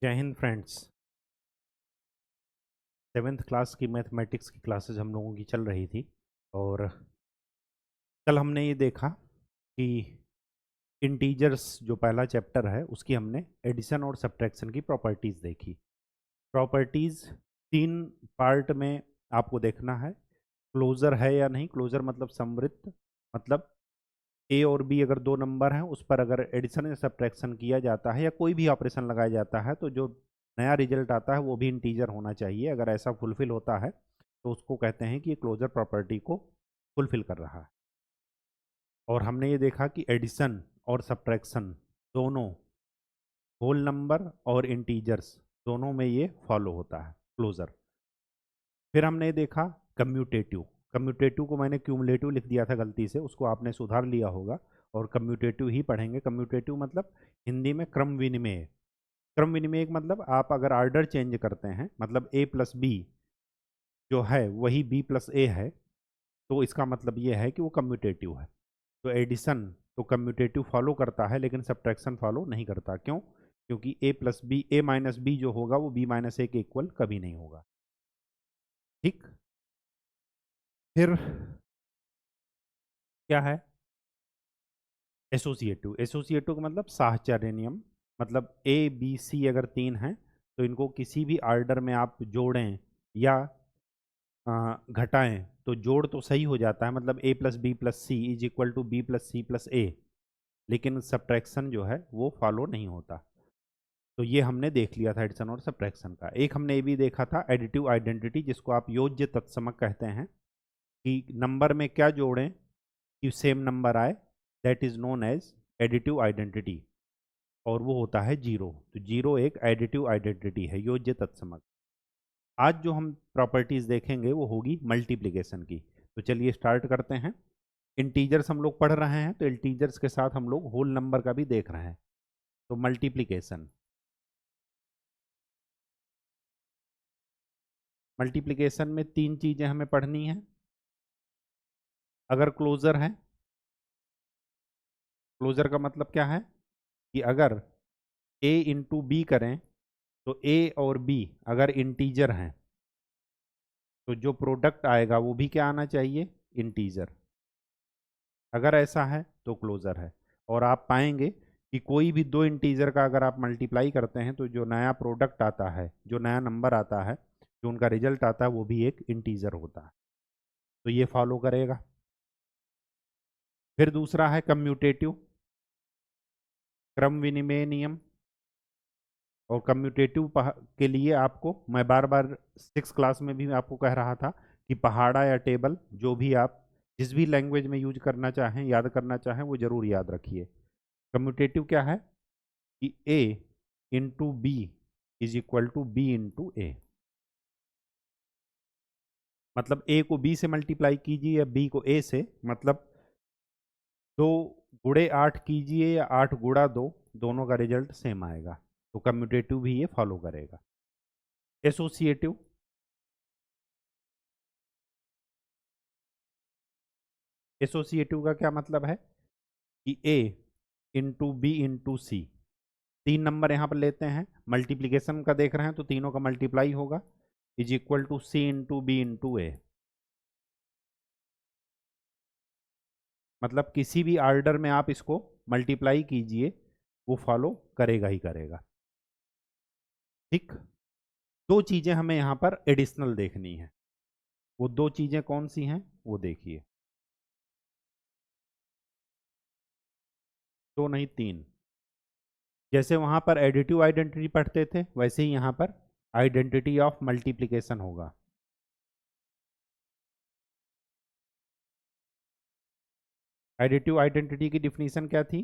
जय Hind friends. Seventh class की mathematics की क्लासेस हम लोगों की चल रही थी और कल हमने ये देखा कि इंटीजर्स जो पहला चैप्टर है उसकी हमने एडिशन और सब्ट्रैक्शन की प्रॉपर्टीज़ देखी। प्रॉपर्टीज़ तीन पार्ट में आपको देखना है, क्लोजर है या नहीं। क्लोजर मतलब समवृत्त, मतलब ए और बी अगर दो नंबर हैं उस पर अगर एडिशन या सब्ट्रैक्शन किया जाता है या कोई भी ऑपरेशन लगाया जाता है तो जो नया रिजल्ट आता है वो भी इंटीजर होना चाहिए। अगर ऐसा फुलफिल होता है तो उसको कहते हैं कि ये क्लोजर प्रॉपर्टी को फुलफिल कर रहा है। और हमने ये देखा कि एडिशन और सब्ट्रैक्शन दोनों, होल नंबर और इंटीजर्स दोनों में ये फॉलो होता है क्लोजर। फिर हमने देखा कम्यूटेटिव। कम्यूटेटिव को मैंने क्यूमुलेटिव लिख दिया था गलती से, उसको आपने सुधार लिया होगा और कम्यूटेटिव ही पढ़ेंगे। कम्यूटेटिव मतलब हिंदी में क्रम विनिमेय। क्रम विनिमेय मतलब आप अगर ऑर्डर चेंज करते हैं, मतलब ए प्लस बी जो है वही बी प्लस ए है, तो इसका मतलब ये है कि वो कम्यूटेटिव है। तो एडिशन तो कम्यूटेटिव फॉलो करता है लेकिन सब्ट्रैक्शन फॉलो नहीं करता। क्यों? क्योंकि ए प्लस बी, ए माइनस बी जो होगा वो बी माइनस ए के इक्वल कभी नहीं होगा। ठीक। फिर क्या है एसोसिएटिव? एसोसिएटिव का मतलब साहचर्य नियम। मतलब ए बी सी अगर तीन हैं तो इनको किसी भी ऑर्डर में आप जोड़ें या घटाएं तो जोड़ तो सही हो जाता है, मतलब A plus B plus C is equal to B plus C plus A, लेकिन सब्ट्रैक्शन जो है वो फॉलो नहीं होता। तो ये हमने देख लिया था एडिशन और सब्ट्रैक्शन का। एक हमने ये भी देखा था एडिटिव आइडेंटिटी, जिसको आप योज्य तत्समक कहते हैं, कि नंबर में क्या जोड़ें कि सेम नंबर आए, that is known as additive identity, और वो होता है जीरो। तो जीरो एक एडिटिव आइडेंटिटी है, योज्य तत्समक। आज जो हम प्रॉपर्टीज देखेंगे वो होगी मल्टीप्लिकेशन की। तो चलिए स्टार्ट करते हैं। इंटीजर्स हम लोग पढ़ रहे हैं तो इंटीजर्स के साथ हम लोग होल नंबर का भी देख रहे हैं। तो मल्टीप्लिकेशन, मल्टीप्लिकेशन में तीन चीजें हमें पढ़नी है। अगर क्लोजर है, क्लोजर का मतलब क्या है कि अगर a इंटू बी करें तो a और b अगर इंटीजर हैं तो जो प्रोडक्ट आएगा वो भी क्या आना चाहिए, इंटीजर। अगर ऐसा है तो क्लोजर है। और आप पाएंगे कि कोई भी दो इंटीजर का अगर आप मल्टीप्लाई करते हैं तो जो नया प्रोडक्ट आता है, जो नया नंबर आता है, जो उनका रिजल्ट आता है वो भी एक इंटीजर होता है। तो ये फॉलो करेगा। फिर दूसरा है कम्यूटेटिव, क्रम विनिमय नियम। और कम्यूटेटिव के लिए आपको मैं बार बार सिक्स क्लास में भी आपको कह रहा था कि पहाड़ा या टेबल जो भी आप जिस भी लैंग्वेज में यूज करना चाहें, याद करना चाहें, वो जरूर याद रखिए। कम्यूटेटिव क्या है कि A into B is equal to B into A. मतलब ए को बी से मल्टीप्लाई कीजिए या बी को ए से, मतलब दो गुणे आठ कीजिए या आठ गुणा दो, दोनों का रिजल्ट सेम आएगा। तो कम्यूटेटिव भी ये फॉलो करेगा। एसोसिएटिव, एसोसिएटिव का क्या मतलब है कि ए इंटू बी इंटू सी, तीन नंबर यहाँ पर लेते हैं, मल्टीप्लीकेशन का देख रहे हैं तो तीनों का मल्टीप्लाई होगा, is equal to C into B into A. मतलब किसी भी ऑर्डर में आप इसको मल्टीप्लाई कीजिए वो फॉलो करेगा ही करेगा। ठीक। दो चीजें हमें यहाँ पर एडिशनल देखनी है। वो दो चीजें कौन सी हैं वो देखिए। दो नहीं तीन। जैसे वहां पर एडिटिव आइडेंटिटी पढ़ते थे वैसे ही यहाँ पर आइडेंटिटी ऑफ मल्टीप्लिकेशन होगा। एडिटिव आइडेंटिटी की डिफिनीशन क्या थी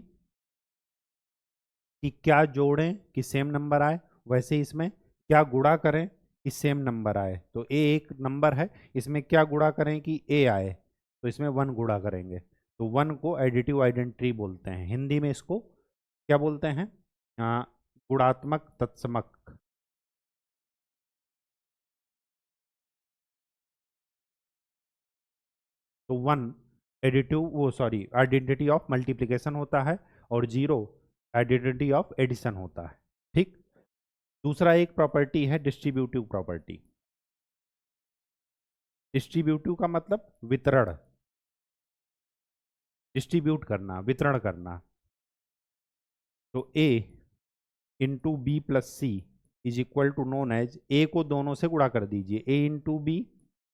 कि क्या जोड़ें कि सेम नंबर आए, वैसे ही इसमें क्या गुणा करें कि सेम नंबर आए। तो ए एक नंबर है, इसमें क्या गुणा करें कि ए आए, तो इसमें वन गुणा करेंगे। तो वन को एडिटिव आइडेंटिटी बोलते हैं। हिंदी में इसको क्या बोलते हैं, गुणात्मक तत्समक। तो वन एडिटिव वो सॉरी आइडेंटिटी ऑफ मल्टीप्लिकेशन होता है और जीरो आइडेंटिटी ऑफ एडिशन होता है। ठीक। दूसरा एक प्रॉपर्टी है डिस्ट्रीब्यूटिव प्रॉपर्टी। डिस्ट्रीब्यूटिव का मतलब वितरण, डिस्ट्रीब्यूट करना, वितरण करना। तो a into B plus C is equal to known as, A को दोनों से गुणा कर दीजिए, a into B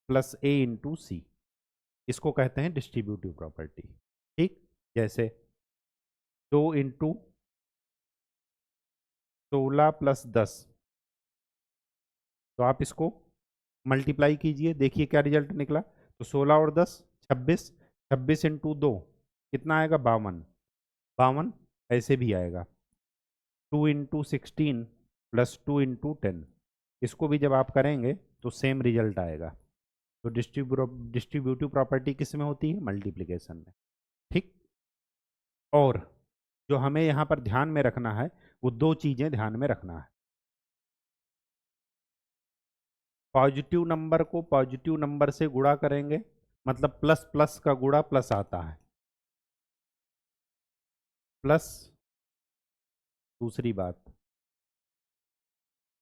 plus A into C, इसको कहते हैं डिस्ट्रीब्यूटिव प्रॉपर्टी। ठीक, जैसे 2 इंटू 16 प्लस 10, तो आप इसको मल्टीप्लाई कीजिए, देखिए क्या रिजल्ट निकला। तो 16 और 10 26, 26 इंटू 2 कितना आएगा 52, 52 ऐसे भी आएगा। 2 इंटू 16 प्लस 2 इंटू 10, इसको भी जब आप करेंगे तो सेम रिजल्ट आएगा। तो डिस्ट्रीब्यूटिव प्रॉपर्टी किस में होती है? मल्टीप्लिकेशन में। ठीक, और जो हमें यहाँ पर ध्यान में रखना है वो दो चीजें ध्यान में रखना है। पॉजिटिव नंबर को पॉजिटिव नंबर से गुणा करेंगे, मतलब प्लस प्लस का गुणा प्लस आता है, प्लस। दूसरी बात,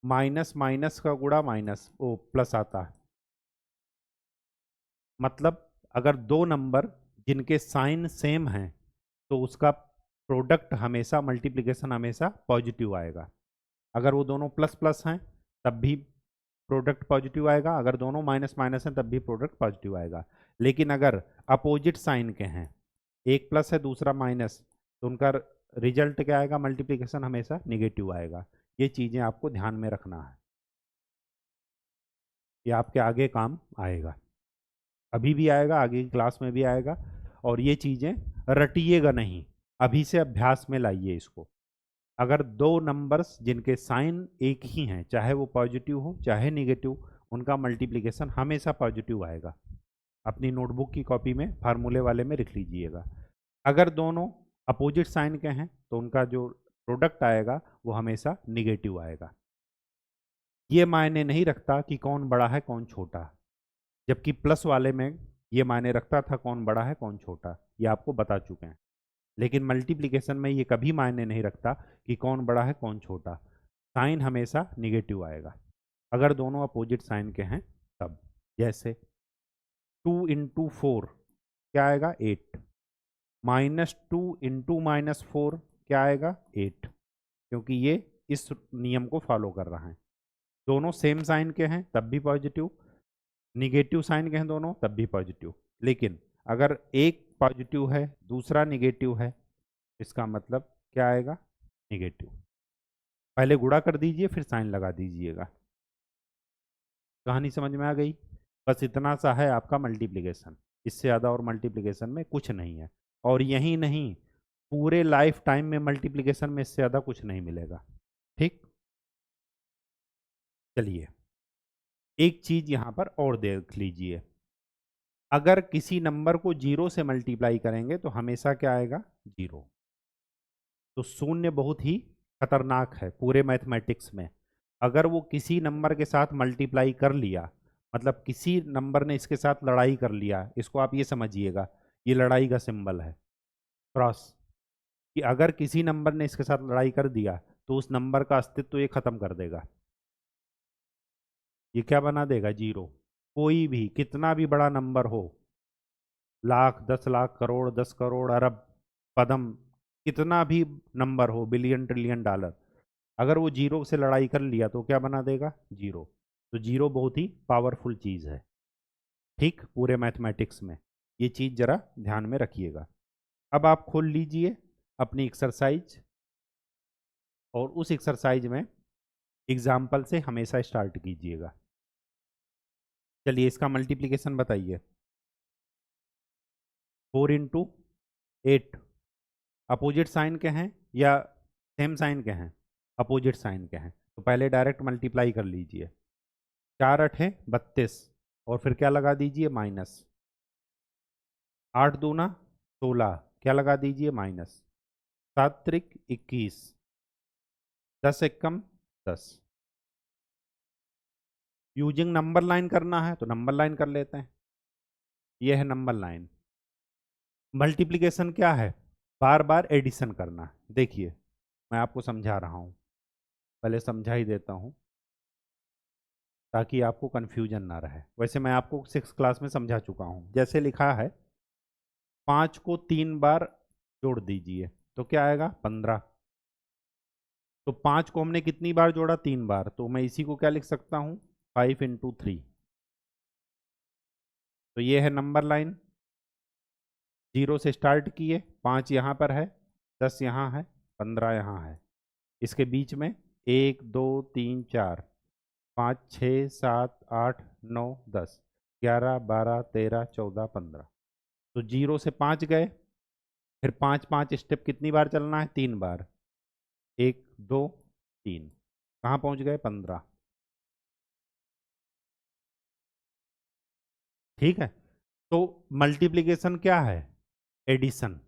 माइनस माइनस का गुणा माइनस ओ प्लस आता है। मतलब अगर दो नंबर जिनके साइन सेम हैं तो उसका प्रोडक्ट हमेशा, मल्टीप्लिकेशन हमेशा पॉजिटिव आएगा। अगर वो दोनों प्लस प्लस हैं तब भी प्रोडक्ट पॉजिटिव आएगा, अगर दोनों माइनस माइनस हैं तब भी प्रोडक्ट पॉजिटिव आएगा। लेकिन अगर अपोजिट साइन के हैं, एक प्लस है दूसरा माइनस, तो उनका रिजल्ट क्या आएगा? मल्टीप्लिकेशन हमेशा निगेटिव आएगा। ये चीज़ें आपको ध्यान में रखना है, ये आपके आगे काम आएगा, अभी भी आएगा, आगे की क्लास में भी आएगा। और ये चीज़ें रटिएगा नहीं, अभी से अभ्यास में लाइए इसको। अगर दो नंबर्स जिनके साइन एक ही हैं, चाहे वो पॉजिटिव हो चाहे निगेटिव, उनका मल्टीप्लिकेशन हमेशा पॉजिटिव आएगा। अपनी नोटबुक की कॉपी में फार्मूले वाले में लिख लीजिएगा। अगर दोनों अपोजिट साइन के हैं तो उनका जो प्रोडक्ट आएगा वो हमेशा निगेटिव आएगा। ये मायने नहीं रखता कि कौन बड़ा है कौन छोटा, जबकि प्लस वाले में ये मायने रखता था कौन बड़ा है कौन छोटा, ये आपको बता चुके हैं। लेकिन मल्टीप्लिकेशन में ये कभी मायने नहीं रखता कि कौन बड़ा है कौन छोटा, साइन हमेशा निगेटिव आएगा अगर दोनों अपोजिट साइन के हैं तब। जैसे 2 इंटू 4 क्या आएगा? 8, -2 इंटू -4 क्या आएगा? 8, क्योंकि ये इस नियम को फॉलो कर रहा है। दोनों सेम साइन के हैं तब भी पॉजिटिव, निगेटिव साइन के हैं दोनों तब भी पॉजिटिव। लेकिन अगर एक पॉजिटिव है दूसरा निगेटिव है, इसका मतलब क्या आएगा? निगेटिव। पहले गुणा कर दीजिए फिर साइन लगा दीजिएगा। कहानी समझ में आ गई? बस इतना सा है आपका मल्टीप्लिकेशन, इससे ज़्यादा और मल्टीप्लिकेशन में कुछ नहीं है। और यही नहीं, पूरे लाइफ टाइम में मल्टीप्लिकेशन में इससे ज़्यादा कुछ नहीं मिलेगा। ठीक, चलिए एक चीज़ यहाँ पर और देख लीजिए। अगर किसी नंबर को 0 से मल्टीप्लाई करेंगे तो हमेशा क्या आएगा? 0। तो शून्य बहुत ही खतरनाक है पूरे मैथमेटिक्स में। अगर वो किसी नंबर के साथ मल्टीप्लाई कर लिया, मतलब किसी नंबर ने इसके साथ लड़ाई कर लिया, इसको आप ये समझिएगा, ये लड़ाई का सिंबल है, क्रॉस। कि अगर किसी नंबर ने इसके साथ लड़ाई कर दिया तो उस नंबर का अस्तित्व ये खत्म कर देगा। ये क्या बना देगा? 0। कोई भी कितना भी बड़ा नंबर हो, लाख, 10 लाख, करोड़, 10 करोड़, अरब, पदम, कितना भी नंबर हो, बिलियन, ट्रिलियन, डॉलर, अगर वो 0 से लड़ाई कर लिया तो क्या बना देगा? 0। तो 0 बहुत ही पावरफुल चीज़ है। ठीक, पूरे मैथमेटिक्स में ये चीज़ जरा ध्यान में रखिएगा। अब आप खोल लीजिए अपनी एक्सरसाइज, और उस एक्सरसाइज में एग्जाम्पल से हमेशा स्टार्ट कीजिएगा। चलिए इसका मल्टीप्लिकेशन बताइए। 4 इंटू 8 अपोजिट साइन के हैं या सेम साइन के हैं? अपोजिट साइन के हैं, तो पहले डायरेक्ट मल्टीप्लाई कर लीजिए। 4 8 32, और फिर क्या लगा दीजिए? माइनस। 8 दूना 16, क्या लगा दीजिए? माइनस। 7 त्रिक 21, 10 एकम 10। यूजिंग नंबर लाइन करना है तो नंबर लाइन कर लेते हैं, यह है नंबर लाइन। मल्टीप्लिकेशन क्या है? बार बार एडिशन करना। देखिए मैं आपको समझा रहा हूँ, पहले समझा ही देता हूँ ताकि आपको कन्फ्यूजन ना रहे। वैसे मैं आपको 6 क्लास में समझा चुका हूँ। जैसे लिखा है 5 को 3 बार जोड़ दीजिए तो क्या आएगा 15। तो 5 को हमने कितनी बार जोड़ा 3 बार, तो मैं इसी को क्या लिख सकता हूँ 5 इंटू 3। तो ये है नंबर लाइन, 0 से स्टार्ट किए, 5 यहाँ पर है, 10 यहाँ है, 15 यहाँ है। इसके बीच में 1 2 3 4 5 6 7 8 9 10 11 12 13 14 15। तो 0 से 5 गए, फिर 5 5 स्टेप कितनी बार चलना है 3 बार, 1 2 3, कहाँ पहुँच गए 15। ठीक है। तो मल्टीप्लिकेशन क्या है, एडिशन।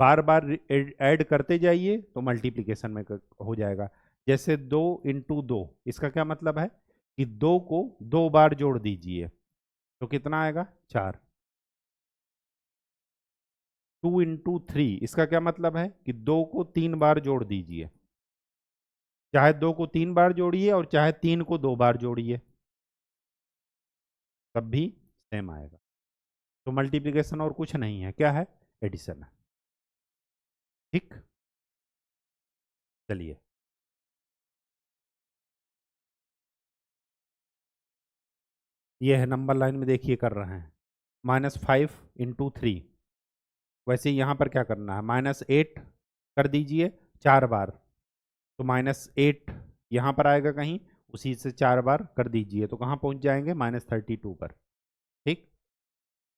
बार बार ऐड करते जाइए तो मल्टीप्लिकेशन में हो जाएगा। जैसे 2 इंटू 2, इसका क्या मतलब है कि 2 को 2 बार जोड़ दीजिए तो कितना आएगा 4। 2 इंटू 3, इसका क्या मतलब है कि 2 को 3 बार जोड़ दीजिए। चाहे 2 को 3 बार जोड़िए और चाहे 3 को 2 बार जोड़िए, तब भी सेम आएगा। तो मल्टीप्लिकेशन और कुछ नहीं है, क्या है, एडिशन है। ठीक, चलिए ये है नंबर लाइन में, देखिए कर रहे हैं -5 इंटू 3। वैसे यहाँ पर क्या करना है, -8 कर दीजिए 4 बार, तो -8 यहाँ पर आएगा कहीं, उसी से 4 बार कर दीजिए तो कहाँ पहुँच जाएंगे -32 पर। ठीक,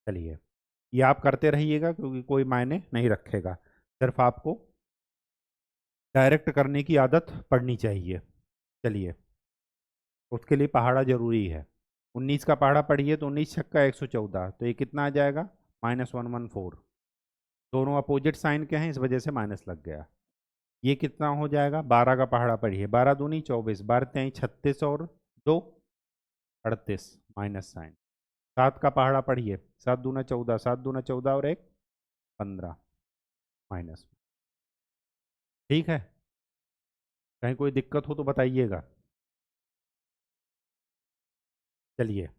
चलिए ये आप करते रहिएगा क्योंकि कोई मायने नहीं रखेगा, सिर्फ आपको डायरेक्ट करने की आदत पड़नी चाहिए। चलिए उसके लिए पहाड़ा जरूरी है। 19 का पहाड़ा पढ़िए तो 19 छक्का 114, तो ये कितना आ जाएगा -114। दोनों अपोजिट साइन के हैं इस वजह से माइनस लग गया। ये कितना हो जाएगा, 12 का पहाड़ा पढ़िए, 12 दूनी 24, 12 तेई 36 और 2 38, माइनस साइन। 7 का पहाड़ा पढ़िए, 7 दूना 14, 7 दूना 14 और 1 15, माइनस। ठीक है, कहीं कोई दिक्कत हो तो बताइएगा। चलिए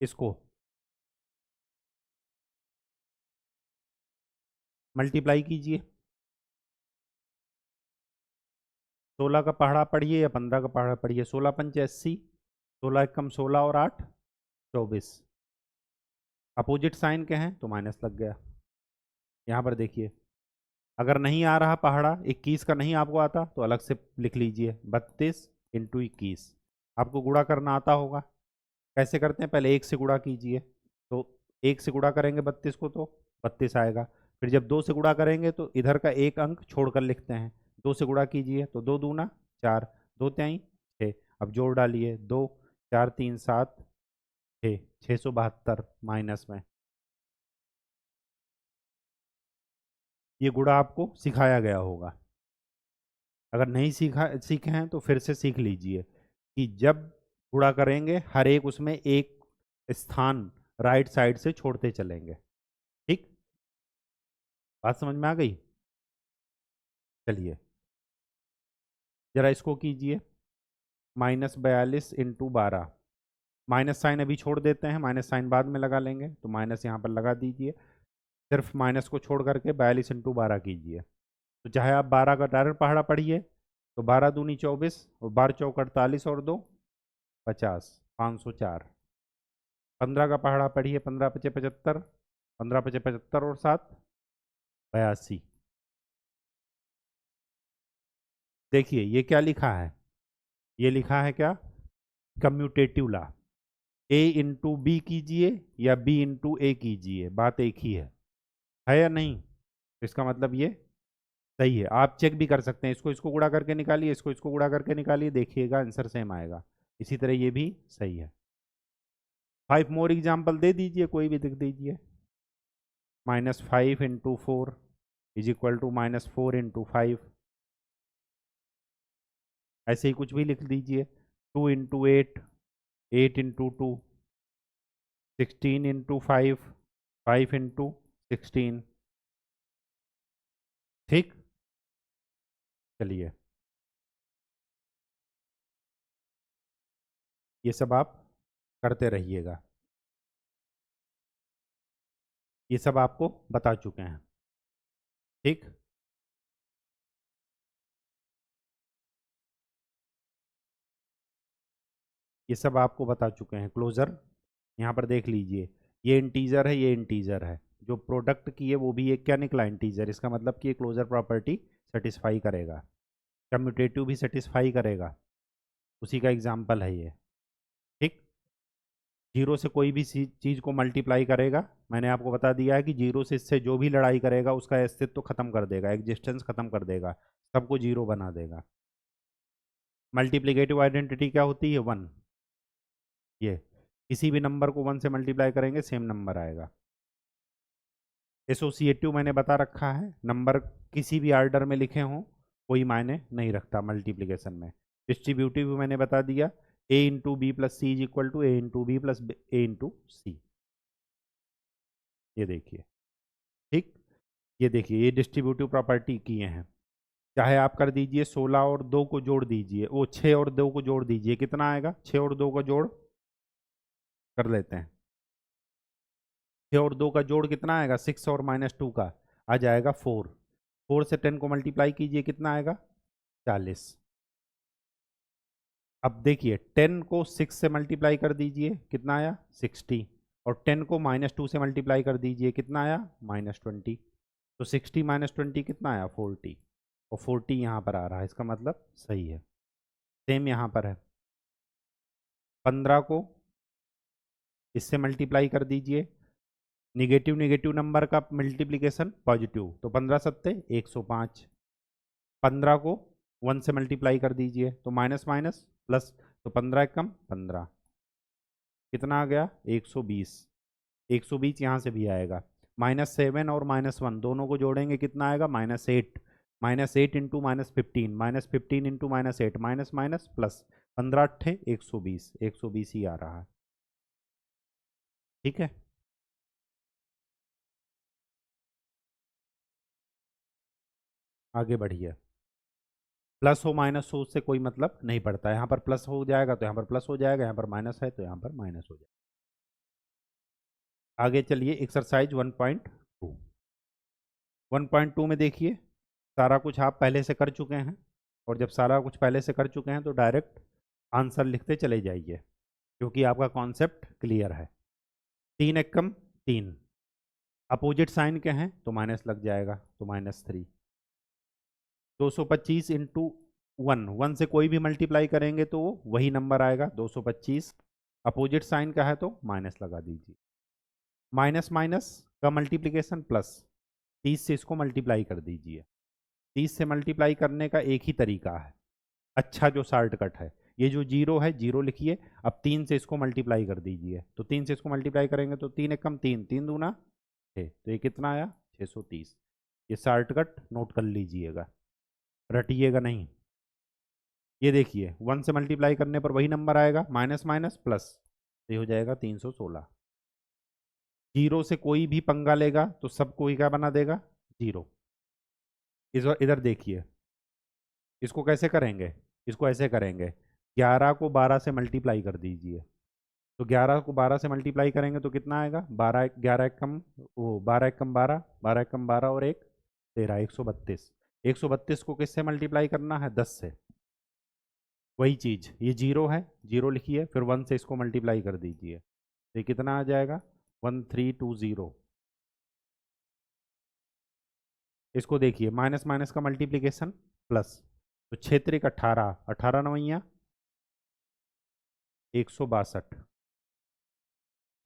इसको मल्टीप्लाई कीजिए, 16 का पहाड़ा पढ़िए या 15 का पहाड़ा पढ़िए, 16 पंच 80, 16 एकम 16 और 8 24। अपोजिट साइन के हैं तो माइनस लग गया। यहाँ पर देखिए, अगर नहीं आ रहा पहाड़ा 21 का नहीं आपको आता तो अलग से लिख लीजिए 32 इंटू 21। आपको गुणा करना आता होगा, कैसे करते हैं, पहले 1 से गुणा कीजिए, तो 1 से गुणा करेंगे 32 को तो 32 आएगा। फिर जब 2 से गुणा करेंगे तो इधर का एक अंक छोड़कर लिखते हैं, 2 से गुणा कीजिए तो 2 दूना 4, 2 त्याई 6। अब जोड़ डालिए, 2 4 3 7 6, 672 माइनस में। ये गुणा आपको सिखाया गया होगा, अगर नहीं सीखे हैं तो फिर से सीख लीजिए कि जब गुणा करेंगे हर एक उसमें एक स्थान राइट साइड से छोड़ते चलेंगे। ठीक, बात समझ में आ गई। चलिए जरा इसको कीजिए, -42 इंटू 12। माइनस साइन अभी छोड़ देते हैं, माइनस साइन बाद में लगा लेंगे, तो माइनस यहाँ पर लगा दीजिए। सिर्फ माइनस को छोड़ करके 42 इंटू 12 कीजिए, तो चाहे आप 12 का डायरेक्ट पहाड़ा पढ़िए तो 12 दूनी 24 और 12 चौक 48 और 2 50, 504। 15 का पहाड़ा पढ़िए, 15 पचे 75, 15 पचे 75 और 7 82। देखिए ये क्या लिखा है, ये लिखा है क्या, कम्यूटेटिव ला। ए इंटू बी कीजिए या बी इंटू ए कीजिए, बात एक ही है या नहीं। तो इसका मतलब ये सही है। आप चेक भी कर सकते हैं, इसको इसको गुणा करके निकालिए, इसको इसको गुणा करके निकालिए, देखिएगा आंसर सेम आएगा। इसी तरह ये भी सही है। 5 मोर एग्जाम्पल दे दीजिए, कोई भी दिख दीजिए। -5 into 4 is equal to -4 into 5। ऐसे ही कुछ भी लिख दीजिए। 2 इंटू 8, 8 इंटू 2, 16 इंटू 5, 5 इंटू 16। ठीक, चलिए ये सब आप करते रहिएगा। ये सब आपको बता चुके हैं, ठीक। ये सब आपको बता चुके हैं। क्लोजर यहाँ पर देख लीजिए, ये इंटीजर है, ये इंटीजर है, जो प्रोडक्ट की है वो भी एक क्या निकला, इंटीजर। इसका मतलब कि ये क्लोजर प्रॉपर्टी सेटिस्फाई करेगा, कम्यूटेटिव भी सेटिस्फाई करेगा, उसी का एग्जाम्पल है ये, ठीक। जीरो से कोई भी चीज़ को मल्टीप्लाई करेगा, मैंने आपको बता दिया है कि जीरो से इससे जो भी लड़ाई करेगा उसका अस्तित्व तो खत्म कर देगा, एग्जिस्टेंस खत्म कर देगा, सबको जीरो बना देगा। मल्टीप्लिकेटिव आइडेंटिटी क्या होती है, वन। ये किसी भी नंबर को वन से मल्टीप्लाई करेंगे सेम नंबर आएगा। एसोसिएटिव मैंने बता रखा है, नंबर किसी भी आर्डर में लिखे हों कोई मायने नहीं रखता मल्टीप्लिकेशन में। डिस्ट्रीब्यूटिव मैंने बता दिया, A into B plus C is equal to A into B plus A into C. ये देखिए, ठीक। ये देखिए, ये डिस्ट्रीब्यूटिव प्रॉपर्टी किए हैं। चाहे आप कर दीजिए 16 और 2 को जोड़ दीजिए, वो 6 और 2 को जोड़ दीजिए, कितना आएगा, 6 और 2 का जोड़ कर लेते हैं। 6 और 2 का जोड़ कितना आएगा, 6 और -2 का आ जाएगा 4। 4 से 10 को मल्टीप्लाई कीजिए, कितना आएगा, 40। अब देखिए 10 को 6 से मल्टीप्लाई कर दीजिए, कितना आया, 60। और 10 को -2 से मल्टीप्लाई कर दीजिए, कितना आया, -20। तो 60 -20 कितना आया, 40। और 40 यहाँ पर आ रहा है, इसका मतलब सही है। सेम यहाँ पर है, 15 को इससे मल्टीप्लाई कर दीजिए, निगेटिव निगेटिव नंबर का मल्टीप्लिकेशन पॉजिटिव, तो 15 सत्ते 105। 15 को 1 से मल्टीप्लाई कर दीजिए तो माइनस माइनस प्लस, तो 15 कम 15, कितना आ गया, 120। 120 यहाँ से भी आएगा, -7 और -1 दोनों को जोड़ेंगे, कितना आएगा, -8। -8 into -15, -15 into -8, minus minus plus, 15 अट्ठे 120, 120 ही आ रहा है, ठीक है। आगे बढ़िए, प्लस हो माइनस हो उससे कोई मतलब नहीं पड़ता, यहाँ पर प्लस हो जाएगा तो यहाँ पर प्लस हो जाएगा, यहाँ पर माइनस है तो यहाँ पर माइनस हो जाएगा। आगे चलिए, एक्सरसाइज 1.2। 1.2 में देखिए, सारा कुछ आप पहले से कर चुके हैं, और जब सारा कुछ पहले से कर चुके हैं तो डायरेक्ट आंसर लिखते चले जाइए, क्योंकि आपका कॉन्सेप्ट क्लियर है। 3 एकम 3, अपोजिट साइन के हैं तो माइनस लग जाएगा, तो -3। 225 इंटू 1 से कोई भी मल्टीप्लाई करेंगे तो वो वही नंबर आएगा 225, अपोजिट साइन का है तो माइनस लगा दीजिए। माइनस माइनस का मल्टीप्लिकेशन प्लस, 30 से इसको मल्टीप्लाई कर दीजिए। 30 से मल्टीप्लाई करने का एक ही तरीका है, अच्छा जो शॉर्टकट है, ये जो जीरो है जीरो लिखिए, अब 3 से इसको मल्टीप्लाई कर दीजिए, तो 3 से इसको मल्टीप्लाई करेंगे तो 3 एकम 3, 3 दूना 6, तो ये कितना आया, 630। ये शॉर्टकट नोट कर लीजिएगा, रटिएगा नहीं। ये देखिए 1 से मल्टीप्लाई करने पर वही नंबर आएगा, माइनस माइनस प्लस, तो ये हो जाएगा 316। जीरो से कोई भी पंगा लेगा तो सबको ही क्या बना देगा, जीरो। इधर देखिए, इसको कैसे करेंगे, इसको ऐसे करेंगे, 11 को 12 से मल्टीप्लाई कर दीजिए, तो 11 को 12 से मल्टीप्लाई करेंगे तो कितना आएगा, 12 11 एकम वो 12 एकम 12, 12 एकम 12 और एक 13, 132। 132 को किससे मल्टीप्लाई करना है, 10 से। वही चीज़, ये जीरो है, जीरो लिखिए, फिर 1 से इसको मल्टीप्लाई कर दीजिए, तो ये कितना आ जाएगा, 1320। इसको देखिए, माइनस माइनस का मल्टीप्लिकेशन प्लस, तो 6 त्रिक 18, 18 नवैया 162,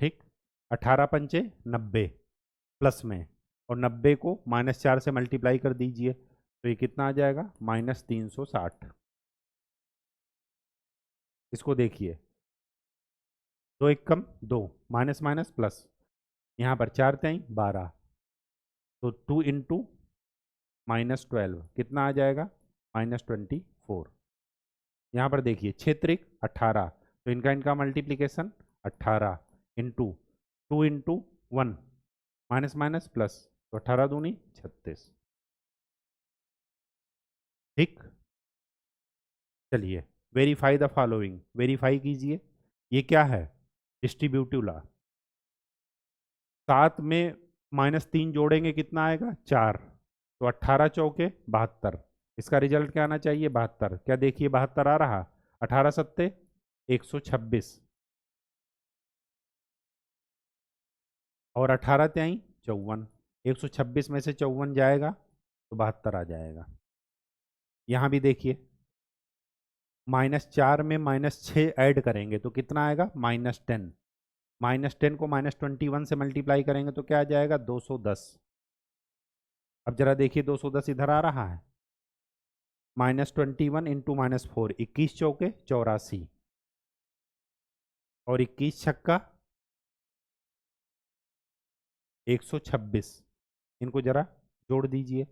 ठीक। 18 पंचे 90 प्लस में, और 90 को -4 से मल्टीप्लाई कर दीजिए, तो ये कितना आ जाएगा, -360। इसको देखिए, 2 एक कम 2, माइनस माइनस प्लस, यहाँ पर 4 तेई 12, तो 2 इंटू -12 कितना आ जाएगा, -24। यहाँ पर देखिए 6 त्रिक 18, तो इनका इनका multiplication 18 into 2 into 1, minus minus plus, तो 18 दूनी 36, ठीक। चलिए, वेरीफाई द फॉलोइंग, वेरीफाई कीजिए, ये क्या है? Distributive law. 7 में -3 जोड़ेंगे कितना आएगा? 4। तो 18 चौके 72। इसका रिजल्ट क्या आना चाहिए? 72। क्या देखिए 72 आ रहा? 18 सत्ते 126 और 18 त्याई 54। 126 में से 54 जाएगा तो 72 आ जाएगा। यहाँ भी देखिए -4 में -6 ऐड करेंगे तो कितना आएगा? -10। -10 को -21 से मल्टीप्लाई करेंगे तो क्या आ जाएगा? 210। अब जरा देखिए 210 इधर आ रहा है। -21 इंटू -4, 21 चौके 84 और 21 छक्का 126। इनको जरा जोड़ दीजिए,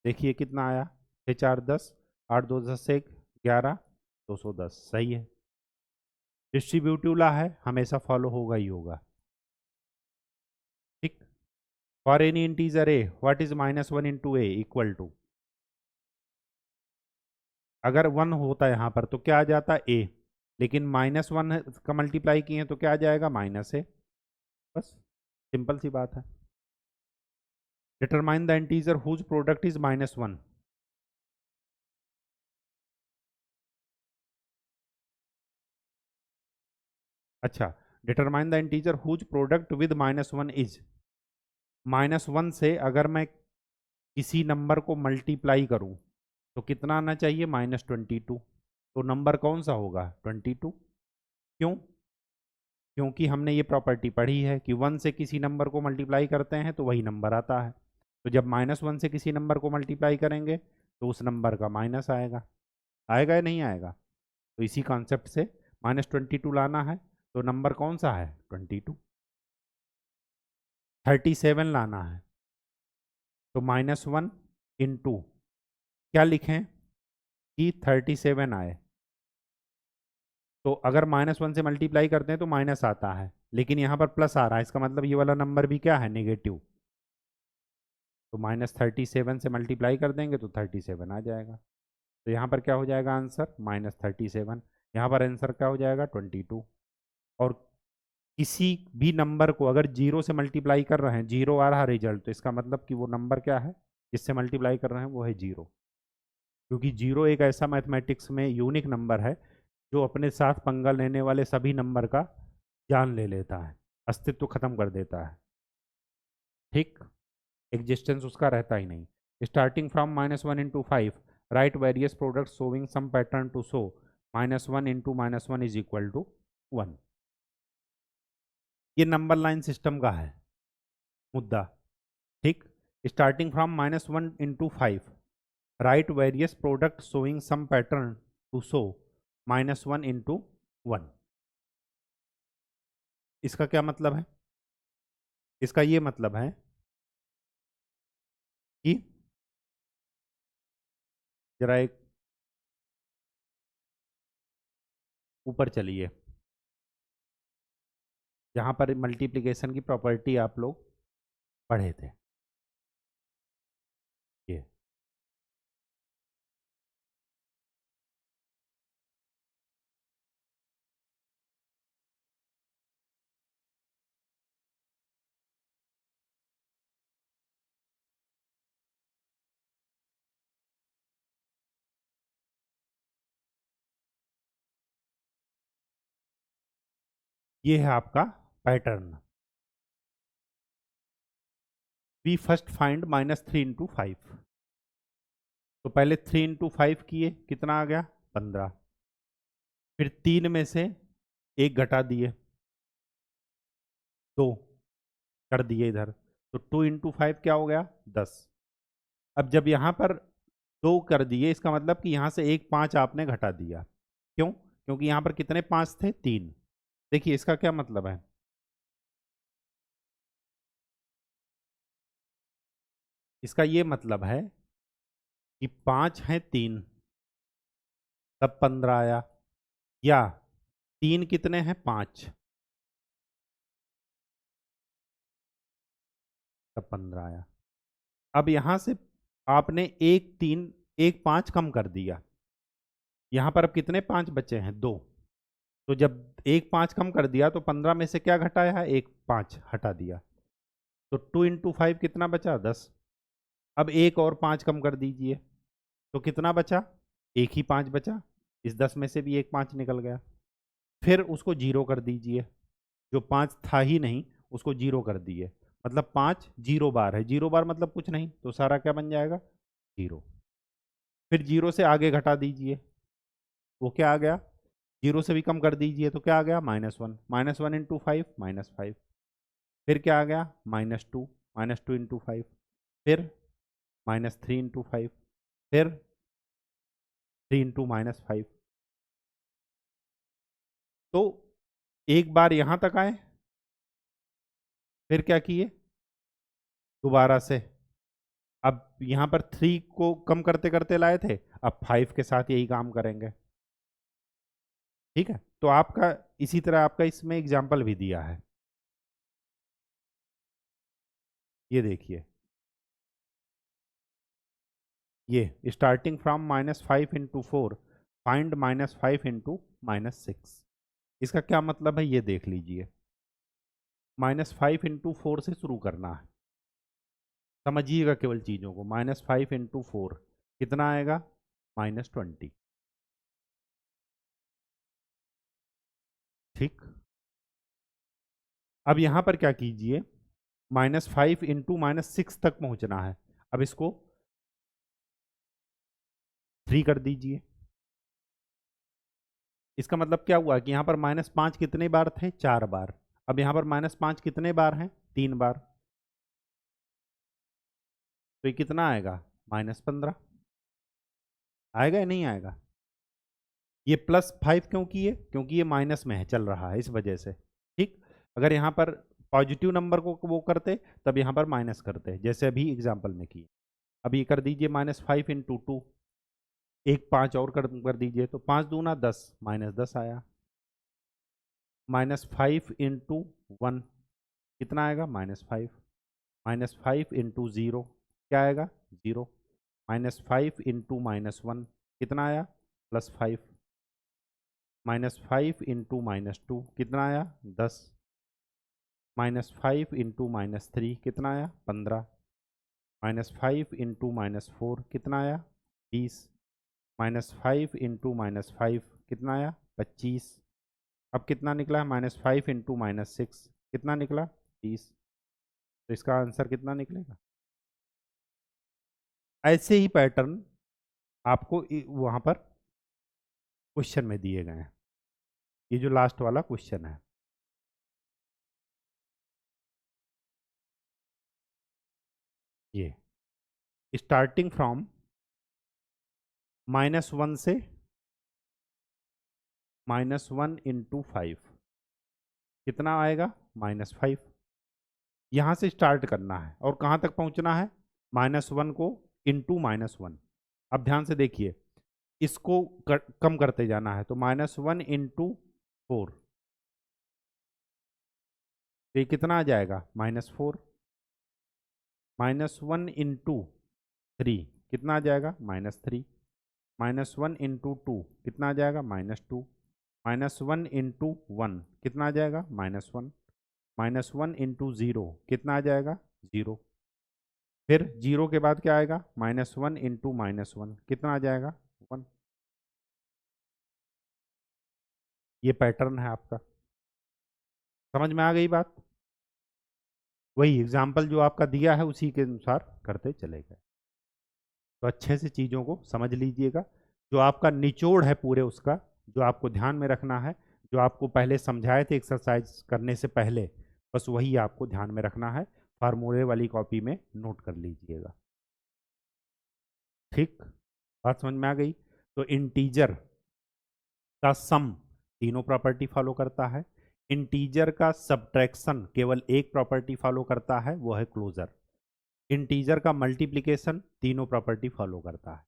देखिए कितना आया? 6 4 10, 8 2 10 1 11, 210। सही है। डिस्ट्रीब्यूटिव लॉ है, हमेशा फॉलो होगा ही होगा। ठीक। For any integer A what is -1 into A equal to, अगर 1 होता है यहाँ पर तो क्या आ जाता? ए, लेकिन -1 का मल्टीप्लाई किए तो क्या आ जाएगा? -ए। बस सिंपल सी बात है। Determine the integer whose product is -1। अच्छा, determine the integer whose product with -1 is. -1 से अगर मैं किसी नंबर को मल्टीप्लाई करूं तो कितना आना चाहिए? -22। तो नंबर कौन सा होगा? 22। क्यों? क्योंकि हमने ये प्रॉपर्टी पढ़ी है कि 1 से किसी नंबर को मल्टीप्लाई करते हैं तो वही नंबर आता है। तो जब -1 से किसी नंबर को मल्टीप्लाई करेंगे तो उस नंबर का माइनस आएगा। आएगा या नहीं आएगा? तो इसी कॉन्सेप्ट से -22 लाना है तो नंबर कौन सा है? 22। 37 लाना है तो -1 इंटू क्या लिखें कि 37 आए। तो अगर -1 से मल्टीप्लाई करते हैं तो माइनस आता है, लेकिन यहाँ पर प्लस आ रहा है, इसका मतलब ये वाला नंबर भी क्या है? नेगेटिव। तो -37 से मल्टीप्लाई कर देंगे तो 37 आ जाएगा। तो यहाँ पर क्या हो जाएगा आंसर? -37। यहाँ पर आंसर क्या हो जाएगा? 22। और किसी भी नंबर को अगर 0 से मल्टीप्लाई कर रहे हैं, 0 आ रहा रिजल्ट, तो इसका मतलब कि वो नंबर क्या है जिससे मल्टीप्लाई कर रहे हैं? वो है 0। क्योंकि 0 एक ऐसा मैथमेटिक्स में यूनिक नंबर है जो अपने साथ पंगा लेने वाले सभी नंबर का जान ले लेता है, अस्तित्व खत्म कर देता है। ठीक, एग्जिस्टेंस उसका रहता ही नहीं। Starting from -1 into 5 write various product showing some pattern to show -1 into -1 is equal to 1। ये नंबर लाइन सिस्टम का है मुद्दा। ठीक। Starting from -1 into 5 write various product showing some pattern to show -1 into 1। इसका क्या मतलब है? इसका ये मतलब है कि जरा एक ऊपर चलिए, जहां पर मल्टीप्लिकेशन की प्रॉपर्टी आप लोग पढ़े थे। ये ये है आपका pattern. We first find -3 into 5। तो पहले 3 इंटू 5 किए, कितना आ गया? 15। फिर 3 में से एक घटा दिए, 2 कर दिए इधर, तो 2 इंटू 5 क्या हो गया? 10। अब जब यहाँ पर 2 कर दिए, इसका मतलब कि यहाँ से एक 5 आपने घटा दिया। क्यों? क्योंकि यहाँ पर कितने 5 थे? 3। देखिए इसका क्या मतलब है? इसका ये मतलब है कि 5 है 3 तब 15 आया, या 3 कितने हैं? 5 तब 15 आया। अब यहां से आपने एक 5 कम कर दिया, यहां पर अब कितने 5 बचे हैं? 2। तो जब एक 5 कम कर दिया तो 15 में से क्या घटाया है, एक 5 हटा दिया, तो 2 इंटू 5 कितना बचा, 10। अब एक और 5 कम कर दीजिए तो कितना बचा, एक ही 5 बचा, इस 10 में से भी एक 5 निकल गया। फिर उसको जीरो कर दीजिए, जो 5 था ही नहीं उसको जीरो कर दिए, मतलब 5 जीरो बार है, जीरो बार मतलब कुछ नहीं, तो सारा क्या बन जाएगा, जीरो। फिर जीरो से आगे घटा दीजिए, वो क्या आ गया, जीरो से भी कम कर दीजिए तो क्या आ गया, -1, -1 इंटू 5 -5। फिर क्या आ गया, -2 इंटू 5। फिर -3 इंटू 5। फिर 3 इंटू -5। तो एक बार यहां तक आए, फिर क्या किए, दोबारा से, अब यहां पर 3 को कम करते करते लाए थे, अब 5 के साथ यही काम करेंगे। ठीक है, तो आपका इसी तरह आपका इसमें एग्जाम्पल भी दिया है, ये देखिए, ये starting from -5 into 4 find -5 into -6। इसका क्या मतलब है ये देख लीजिए, -5 इंटू 4 से शुरू करना है, समझिएगा केवल चीज़ों को, -5 इंटू 4 कितना आएगा, -20। ठीक, अब यहां पर क्या कीजिए, -5 इंटू -6 तक पहुंचना है, अब इसको 3 कर दीजिए। इसका मतलब क्या हुआ कि यहां पर -5 कितने बार थे, 4 बार, अब यहां पर -5 कितने बार हैं, 3 बार, तो ये कितना आएगा, -15। आएगा या नहीं आएगा, ये +5 क्यों किए, क्योंकि ये माइनस में है, चल रहा है, इस वजह से। ठीक, अगर यहाँ पर पॉजिटिव नंबर को वो करते तब यहाँ पर माइनस करते, जैसे अभी एग्जाम्पल में किए। अब ये कर दीजिए -5 इंटू 2, एक 5 और कर दीजिए, तो 5 दूना 10, -10 आया। -5 इंटू 1 कितना आएगा, -5। -5 इंटू 0 क्या आएगा, 0। -5 इंटू -1 कितना आया, +5। -5 इंटू -2 कितना आया, 10। -5 इंटू -3 कितना आया, 15। -5 इंटू -4 कितना आया, 20। -5 इंटू -5 कितना आया, 25। अब कितना निकला, -5 इंटू -6 कितना निकला, 30। तो इसका आंसर कितना निकलेगा। ऐसे ही पैटर्न आपको वहां पर क्वेश्चन में दिए गए हैं, ये जो लास्ट वाला क्वेश्चन है, ये स्टार्टिंग फ्रॉम -1 से -1 इंटू 5 कितना आएगा, -5। यहां से स्टार्ट करना है और कहां तक पहुंचना है, -1 को इंटू -1। अब ध्यान से देखिए, इसको कम करते जाना है, तो -1 इंटू 4, तो ये कितना आ जाएगा, -4। -1 इंटू 3 कितना आ जाएगा, -3। -1 इंटू 2 कितना आ जाएगा, -2। -1 इंटू 1 कितना आ जाएगा, -1। -1 इंटू 0 कितना आ जाएगा, 0। फिर 0 के बाद क्या आएगा, -1 इंटू -1 कितना आ जाएगा, 1। ये पैटर्न है आपका, समझ में आ गई बात। वही एग्जाम्पल जो आपका दिया है उसी के अनुसार करते चले गए, तो अच्छे से चीज़ों को समझ लीजिएगा, जो आपका निचोड़ है पूरे उसका, जो आपको ध्यान में रखना है, जो आपको पहले समझाए थे एक्सरसाइज करने से पहले, बस वही आपको ध्यान में रखना है, फार्मूले वाली कॉपी में नोट कर लीजिएगा। ठीक, बात समझ में आ गई। तो इंटीजर का सम तीनों प्रॉपर्टी फॉलो करता है, इंटीजर का सब्ट्रैक्शन केवल एक प्रॉपर्टी फॉलो करता है, वो है क्लोजर। इंटीजर का मल्टीप्लिकेशन तीनों प्रॉपर्टी फॉलो करता है।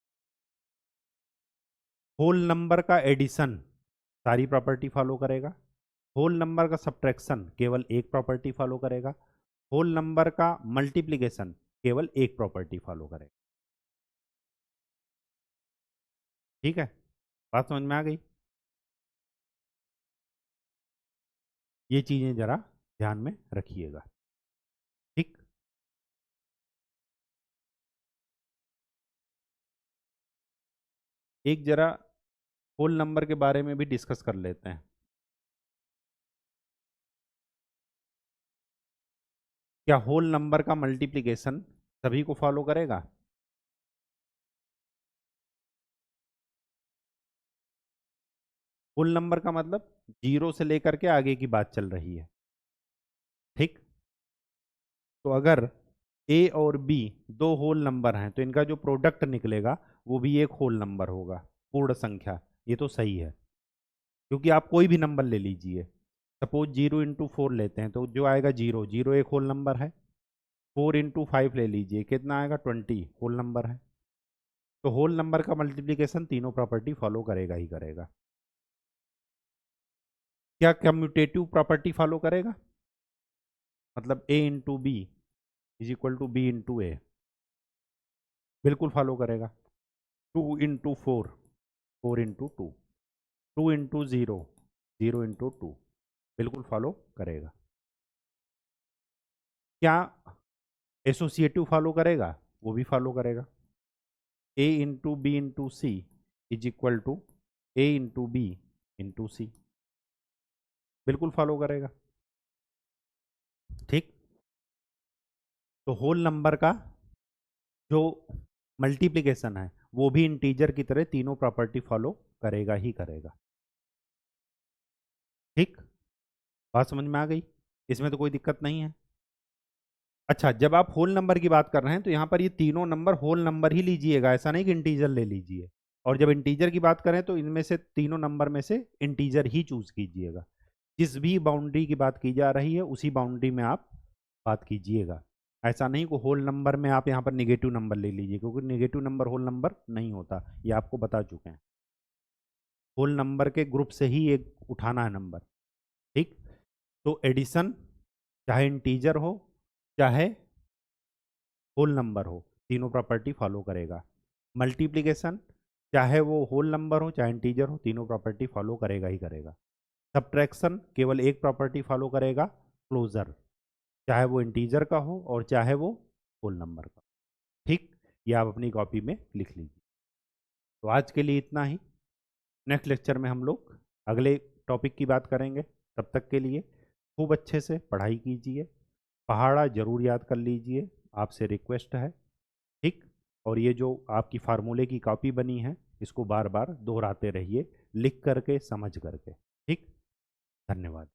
होल नंबर का एडिशन सारी प्रॉपर्टी फॉलो करेगा, होल नंबर का सब्ट्रैक्शन केवल एक प्रॉपर्टी फॉलो करेगा, होल नंबर का मल्टीप्लिकेशन केवल एक प्रॉपर्टी फॉलो करेगा। ठीक है, बात समझ में आ गई। ये चीज़ें ज़रा ध्यान में रखिएगा, ठीक। एक ज़रा होल नंबर के बारे में भी डिस्कस कर लेते हैं। क्या होल नंबर का मल्टीप्लिकेशन सभी को फॉलो करेगा? होल नंबर का मतलब जीरो से लेकर के आगे की बात चल रही है, ठीक। तो अगर ए और बी दो होल नंबर हैं तो इनका जो प्रोडक्ट निकलेगा वो भी एक होल नंबर होगा, पूर्ण संख्या। ये तो सही है, क्योंकि आप कोई भी नंबर ले लीजिए, सपोज 0 × 4 लेते हैं तो जो आएगा जीरो, जीरो एक होल नंबर है। 4 × 5 ले लीजिए, कितना आएगा 20, होल नंबर है। तो होल नंबर का मल्टीप्लिकेशन तीनों प्रॉपर्टी फॉलो करेगा ही करेगा। क्या कम्यूटेटिव प्रॉपर्टी फॉलो करेगा? मतलब A × B = B × A, बिल्कुल फॉलो करेगा। 2 × 4, 4 × 2, 2 × 0, 0 × 2, बिल्कुल फॉलो करेगा। क्या एसोसिएटिव फॉलो करेगा? वो भी फॉलो करेगा। A × B × C = A × B × C, बिल्कुल फॉलो करेगा, ठीक। तो होल नंबर का जो मल्टीप्लिकेशन है वो भी इंटीजर की तरह तीनों प्रॉपर्टी फॉलो करेगा ही करेगा, ठीक। बात समझ में आ गई? इसमें तो कोई दिक्कत नहीं है। अच्छा, जब आप होल नंबर की बात कर रहे हैं तो यहाँ पर ये तीनों नंबर होल नंबर ही लीजिएगा, ऐसा नहीं कि इंटीजर ले लीजिए। और जब इंटीजर की बात करें तो इनमें से तीनों नंबर में से इंटीजर ही चूज कीजिएगा। जिस भी बाउंड्री की बात की जा रही है उसी बाउंड्री में आप बात कीजिएगा। ऐसा नहीं कि होल नंबर में आप यहाँ पर निगेटिव नंबर ले लीजिए, क्योंकि निगेटिव नंबर होल नंबर नहीं होता, ये आपको बता चुके हैं। होल नंबर के ग्रुप से ही एक उठाना है नंबर, ठीक। तो एडिशन चाहे इंटीजर हो चाहे होल नंबर हो, तीनों प्रॉपर्टी फॉलो करेगा। मल्टीप्लिकेशन चाहे वो होल नंबर हो चाहे इंटीजर हो, तीनों प्रॉपर्टी फॉलो करेगा ही करेगा। सब्ट्रैक्शन केवल एक प्रॉपर्टी फॉलो करेगा, क्लोजर, चाहे वो इंटीजर का हो और चाहे वो होल नंबर का, ठीक। ये आप अपनी कॉपी में लिख लीजिए। तो आज के लिए इतना ही। नेक्स्ट लेक्चर में हम लोग अगले टॉपिक की बात करेंगे। तब तक के लिए खूब अच्छे से पढ़ाई कीजिए, पहाड़ा जरूर याद कर लीजिए, आपसे रिक्वेस्ट है, ठीक। और ये जो आपकी फार्मूले की कॉपी बनी है इसको बार बार दोहराते रहिए, लिख करके समझ करके, ठीक। धन्यवाद।